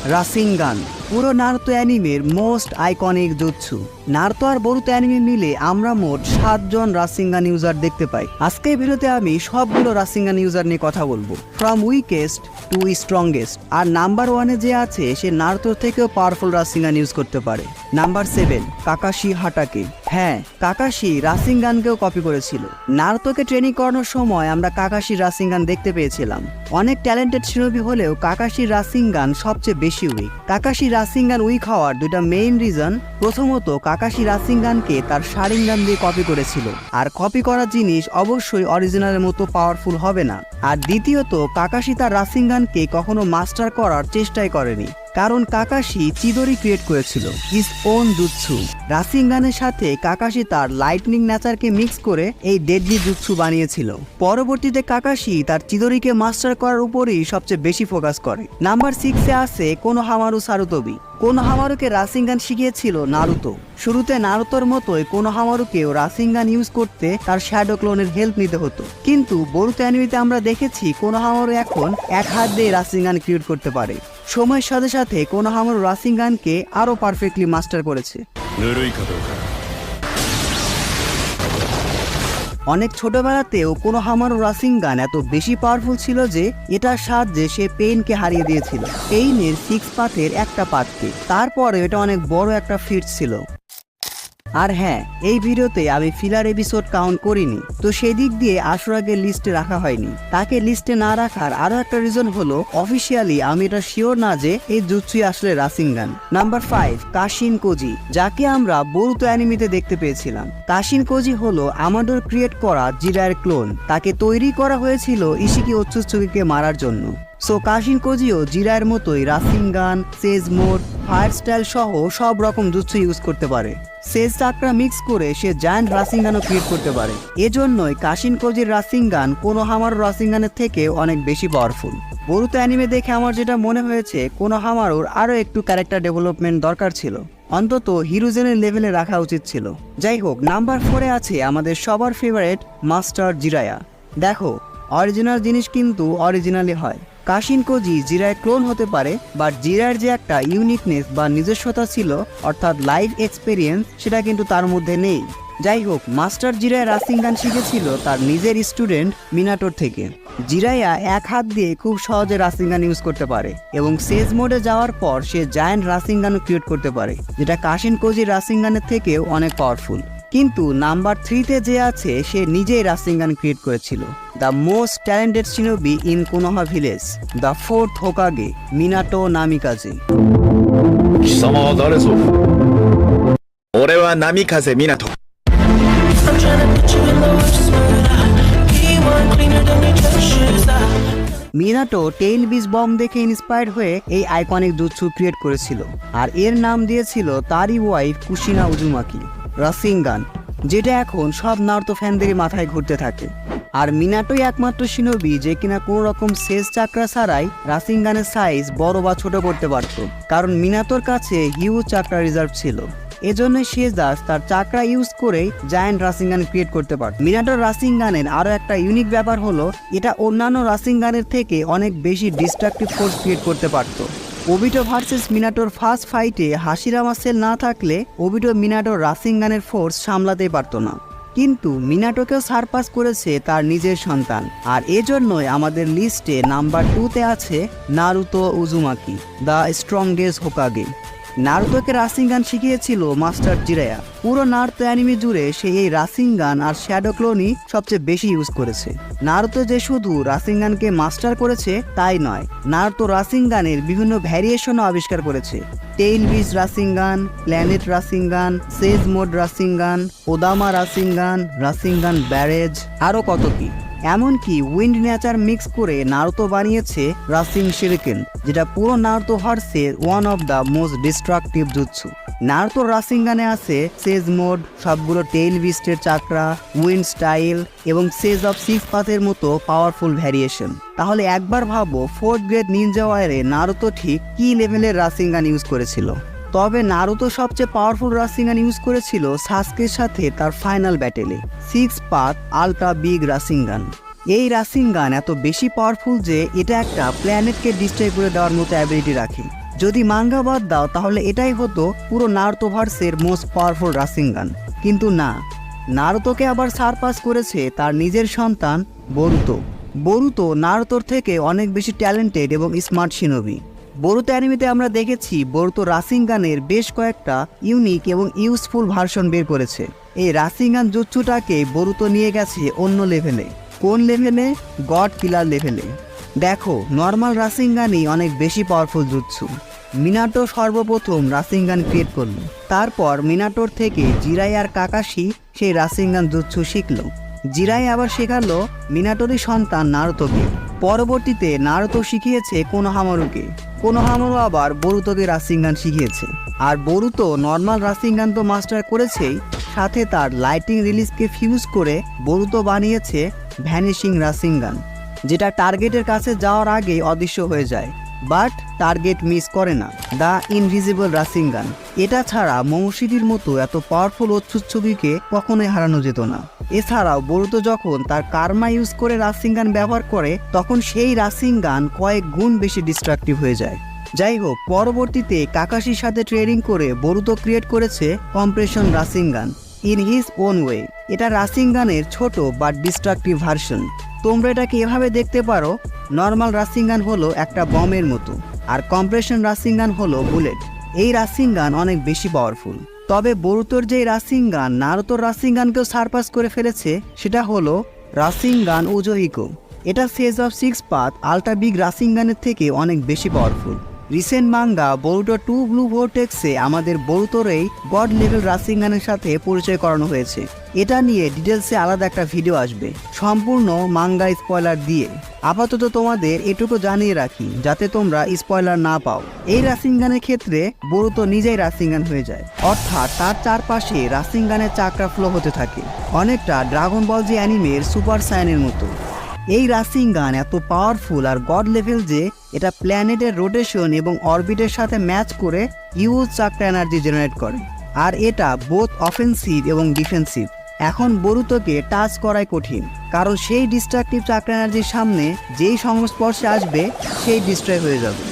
রাসিঙ্গান পুরো নারুতো অ্যানিমের most iconic jutsu. Naruto আর বোরুতো অ্যানিমে মিলে আমরা মোট 7 জন রাসিঙ্গান ইউজার দেখতে পাই। আজকের ভিডিওতে আমি সবগুলো রাসিঙ্গান ইউজার নিয়ে কথা বলবো, ফ্রম উইকেস্ট টু স্ট্রংগেস্ট। আর নাম্বার 1-এ যে আছে সে নারুতোর থেকেও পাওয়ারফুল রাসিঙ্গান ইউজ করতে পারে। Number 7 Kakashi Hatake. হ্যাঁ, কাকাশি রাসিঙ্গানকেও কপি করেছিল। নারুতোকে ট্রেনিং করানোর সময় আমরা কাকাশির রাসিঙ্গান দেখতে পেয়েছিলাম। অনেক ট্যালেন্টেড শিরোবি হলেও কাকাশির রাসিঙ্গান সবচেয়ে বেশি উইক। কাকাশি রাসিঙ্গান উইক হওয়ার দুইটা মেইন রিজন, প্রথমত কাকাশি রাসিঙ্গানকে তার শারিঙ্গান দিয়ে কপি করেছিল, আর কপি করা জিনিস অবশ্যই অরিজিনালের মতো পাওয়ারফুল হবে না। আর দ্বিতীয়ত কাকাশি তার রাসিঙ্গানকে কখনো মাস্টার করার চেষ্টাই করেনি, কারণ কাকাশি চিদরি ক্রিয়েট করেছিল হিজ ওন জুৎসু। রাসিঙ্গানের সাথে কাকাশি তার লাইটনিং নেচারকে মিক্স করে এই ডেডলি জুৎসু বানিয়েছিল। পরবর্তীতে কাকাশি তার চিদরিকে মাস্টার করার উপরই সবচেয়ে বেশি ফোকাস করে। নাম্বার 6-এ আছে কোনোহামারু সারুতোবি। কোনোহামারুকে রাসিঙ্গান শিখিয়েছিল নারুতো। শুরুতে নারুতোর মতোই কোনোহামারুকেও রাসিঙ্গান ইউজ করতে তার শ্যাডো ক্লোনের হেল্প নিতে হতো, কিন্তু বোরুতো অ্যানিমেতে আমরা দেখেছি কোনোহামারু এখন এক হাত দিয়ে রাসিঙ্গান ক্রিয়েট করতে পারে। সময়ের সাথে সাথে কোনোহামারু রাসিঙ্গানকে আরো পারফেক্টলি মাস্টার করেছে। অনেক ছোটবেলাতেও কোনোহামারু রাসিঙ্গান এত বেশি পাওয়ারফুল ছিল যে এটার সাহায্যে সে পেইনকে হারিয়ে দিয়েছিল। পেইনের 6 পাথের একটা পাতকে। তারপরে এটা অনেক বড় একটা ফিট ছিল। আর হ্যাঁ, এই ভিডিওতে আমি ফিলার এপিসোড কাউন্ট করিনি, তো সেই দিক দিয়ে আশুরাকে লিস্টে রাখা হয়নি। তাকে লিস্টে না রাখার আরো একটা রিজন হলো, অফিসিয়ালি আমি এটা শিওর না যে এই জুৎসুই আসলে রাসিঙ্গান। নাম্বার 5 কাশিন কোজি, যাকে আমরা বোরুতো অ্যানিমেতে দেখতে পেয়েছিলাম। কাশিন কোজি হলো আমাডোর ক্রিয়েট করা জিরায়ের ক্লোন। তাকে তৈরি করা হয়েছিল ইশিকি ওৎসুৎসুকিকে মারার জন্য। সো কাশিন কোজিও জিরায়ের মতোই রাসিঙ্গান, সেজ মোড, ফায়ার স্টাইল সহ সব রকম জুৎসু ইউজ করতে পারে। সেজ চাকরা মিক্স করে সে জায়ান্ট রাসিঙ্গানও ক্রিয়েট করতে পারে। এজন্যই কাশিন কোজির রাসিঙ্গান কোনোহামারু রাসিঙ্গানের থেকে অনেক বেশি পাওয়ারফুল। বোরুতো অ্যানিমে দেখে আমার যেটা মনে হয়েছে, কোনোহামারুর আরও একটু ক্যারেক্টার ডেভেলপমেন্ট দরকার ছিল, অন্তত হিরোজেনের লেভেলে রাখা উচিত ছিল। যাই হোক, নাম্বার 4-এ আছে আমাদের সবার ফেভারিট মাস্টার জিরায়া। দেখো, অরিজিনাল জিনিস কিন্তু অরিজিনালি হয়। কাশিন কোজি জিরায় ক্লোন হতে পারে, বাট জিরায়ের যে একটা ইউনিকনেস বা নিজস্বতা ছিল, অর্থাৎ লাইফ এক্সপেরিয়েন্স, সেটা কিন্তু তার মধ্যে নেই। যাই হোক, মাস্টার জিরায় রাসিঙ্গান শিখেছিল তার নিজের স্টুডেন্ট মিনাটোর থেকে। জিরায়া এক হাত দিয়ে খুব সহজে রাসিঙ্গান ইউজ করতে পারে, এবং সেজ মোডে যাওয়ার পর সে জায়ান্ট রাসিঙ্গানও ক্রিয়েট করতে পারে, যেটা কাশিন কোজির রাসিঙ্গানের থেকেও অনেক পাওয়ারফুল। কিন্তু নাম্বার 3-তে যে আছে সে নিজেই রাসিঙ্গান ক্রিয়েট করেছিল। The most talented shinobi in Konoha village, the 4th Hokage, Minato Namikaze. Minato tail beast bomb দেখে ইন্সপায়ার্ড হয়ে এই আইকনিক জুৎসু ক্রিয়েট করেছিল, আর এর নাম দিয়েছিল তারই ওয়াইফ কুশিনা উজুমাকি রাসিঙ্গান, যেটা এখন সব নারুতো ফ্যানদেরই মাথায় ঘুরতে থাকে। আর মিনাটোই একমাত্র শিনোবি যে কিনা কোনো রকম সেজ চাকরা ছাড়াই রাসিঙ্গানের সাইজ বড় বা ছোট করতে পারত, কারণ মিনাটোর কাছে হিউজ চাকরা রিজার্ভ ছিল। এজন্য সে জাস্ট তার চাকরা ইউজ করেই জায়ান্ট রাসিঙ্গান ক্রিয়েট করতে পারত। মিনাটোর রাসিঙ্গানের আরও একটা ইউনিক ব্যাপার হলো, এটা অন্যান্য রাসিঙ্গানের থেকে অনেক বেশি ডিস্ট্রাকটিভ ফোর্স ক্রিয়েট করতে পারত। ওবিটো ভার্সেস মিনাটোর ফার্স্ট ফাইটে হাশিরামা সেল না থাকলে ওবিটো মিনাটোর রাসিঙ্গানের ফোর্স সামলাতেই পারত না, কিন্তু মিনাটোকেও সারপাস করেছে তার নিজের সন্তান। আর এজন্যই আমাদের লিস্টে নাম্বার 2-তে আছে Naruto Uzumaki, the strongest Hokage. নারুতোকে রাসিঙ্গান শিখিয়েছিল মাস্টার জিরায়া। পুরো নারুতো অ্যানিমে জুড়ে সে এই রাসিঙ্গান আর শ্যাডো ক্লোনই সবচেয়ে বেশি ইউজ করেছে। নারুতো যে শুধু রাসিঙ্গানকে মাস্টার করেছে তাই নয়, নারুতো রাসিঙ্গানের বিভিন্ন ভ্যারিয়েশনও আবিষ্কার করেছে। Tail beast Rasengan, planet Rasengan, sage mode Rasengan, Odama Rasengan, Rasengan barrage, আরও কত কি। এমনকি উইন্ড নেচার মিক্স করে নারুতো বানিয়েছে রাসিং শিরিকেন, যেটা পুরো নারুতো হর্সের one of the most destructive jutsu. নারুতোর রাসিঙ্গানে আছে সেজ মোড, সবগুলো টেইল বিস্টের চাকরা, উইন্ড স্টাইল এবং সেজ অফ 6 পাথের মতো পাওয়ারফুল ভ্যারিয়েশন। তাহলে একবার ভাবো, 4th গ্রেড নিনজা ওয়ারে নারুতো ঠিক কি লেভেলের রাসিঙ্গান ইউজ করেছিল। তবে নারুতো সবচেয়ে পাওয়ারফুল রাসিঙ্গান ইউজ করেছিল সাসকের সাথে তার ফাইনাল ব্যাটেলে, 6 পাথ আলট্রা বিগ রাসিঙ্গান। এই রাসিঙ্গান এত বেশি পাওয়ারফুল যে এটা একটা প্ল্যানেটকে ডিস্ট্রয় করে দেওয়ার মতো অ্যাবিলিটি রাখে, যদি মাঙ্গা বাদ দাও তাহলে এটাই হতো পুরো নারুতোভার্সের মোস্ট পাওয়ারফুল রাসিঙ্গান। কিন্তু না, নারুতোকে আবার সারপাস করেছে তার নিজের সন্তান বরুতো। বরুতো নারুতোর থেকে অনেক বেশি ট্যালেন্টেড এবং স্মার্ট শিনোবি। বরুতো অ্যানিমেতে আমরা দেখেছি বরুতো রাসিঙ্গানের বেশ কয়েকটা ইউনিক এবং ইউজফুল ভার্সন বের করেছে। এই রাসিঙ্গান জুৎসুটাকে বরুতো নিয়ে গেছে অন্য লেভেলে। কোন লেভেলে? গড কিলার লেভেলে। দেখো, নর্মাল রাসিঙ্গানই অনেক বেশি পাওয়ারফুল জুৎসু। মিনাটো সর্বপ্রথম রাসিঙ্গান ক্রিয়েট করলো, তারপর মিনাটোর থেকে জিরাই আর কাকাশি সেই রাসিঙ্গান জুৎসু শিখলো। জিরাই আবার শেখালো মিনাটোরই সন্তান নারুতোকে। পরবর্তীতে নারুতো শিখিয়েছে কোনোহামারুকে, কোনোহামারু আবার বরুতোকে রাসিঙ্গান শিখিয়েছে। আর বরুতো নর্মাল রাসিঙ্গান তো মাস্টার করেছেই, সাথে তার লাইটিং রিলিজকে ফিউজ করে বরুতো বানিয়েছে ভ্যানিশিং রাসিঙ্গান, যেটা টার্গেটের কাছে যাওয়ার আগেই অদৃশ্য হয়ে যায়, বাট টার্গেট মিস করে না। The invisible Rasengan. এটা ছাড়া মৌসিরির মতো এত পাওয়ারফুল অচ্ছুচ্ছবিকে কখনোই হারানো যেত না। এছাড়াও বরুতো যখন তার কার্মা ইউজ করে রাসিঙ্গান ব্যবহার করে, তখন সেই রাসিঙ্গান কয়েক গুণ বেশি ডিস্ট্রাকটিভ হয়ে যায়। যাই হোক, পরবর্তীতে কাকাশির সাথে ট্রেনিং করে বরুতো ক্রিয়েট করেছে compression Rasengan in his own way. এটা রাসিঙ্গানের ছোট বাট ডিস্ট্রাকটিভ ভার্সন। তোমরা এটাকে এভাবে দেখতে পারো, নর্মাল রাসিঙ্গান হলো একটা বমের মতো, আর কম্প্রেশন রাসিঙ্গান হলো বুলেট। এই রাসিঙ্গান অনেক বেশি পাওয়ারফুল। তবে বরুতোর যে রাসিঙ্গান নারুতোর রাসিঙ্গানকেও সারপাস করে ফেলেছে, সেটা হলো রাসিঙ্গান উজোহিকো। এটা sage of six path ultra big রাসিঙ্গানের থেকে অনেক বেশি powerful. Recent manga Boruto 2 blue ভোর্টেক্সে আমাদের বরুতোর এই গড লেভেল রাসিঙ্গানের সাথে পরিচয় করানো হয়েছে। এটা নিয়ে ডিটেলসে আলাদা একটা ভিডিও আসবে সম্পূর্ণ মাঙ্গা স্পয়লার দিয়ে। আপাতত তোমাদের এটুকু জানিয়ে রাখি যাতে তোমরা স্পয়লার না পাও। এই রাসিঙ্গানের ক্ষেত্রে বরুতো নিজেই রাসিঙ্গান হয়ে যায়, অর্থাৎ তার চারপাশে রাসিঙ্গানের চাকরা ফ্লো হতে থাকে, অনেকটা ড্রাগন বল জি অ্যানিমের সুপার সায়ানের মতো। এই রাসিঙ্গান এত পাওয়ারফুল আর গড লেভেল যে এটা প্ল্যানেটের রোটেশন এবং অরবিটের সাথে ম্যাচ করে হিউজ চাকরা এনার্জি জেনারেট করে। আর এটা বোথ অফেন্সিভ এবং ডিফেন্সিভ। এখন বরুতোকে টাচ করাই কঠিন, কারণ সেই ডিস্ট্রাকটিভ চাকরা এনার্জির সামনে যেই সংস্পর্শে আসবে সেই ডিস্ট্রয় হয়ে যাবে।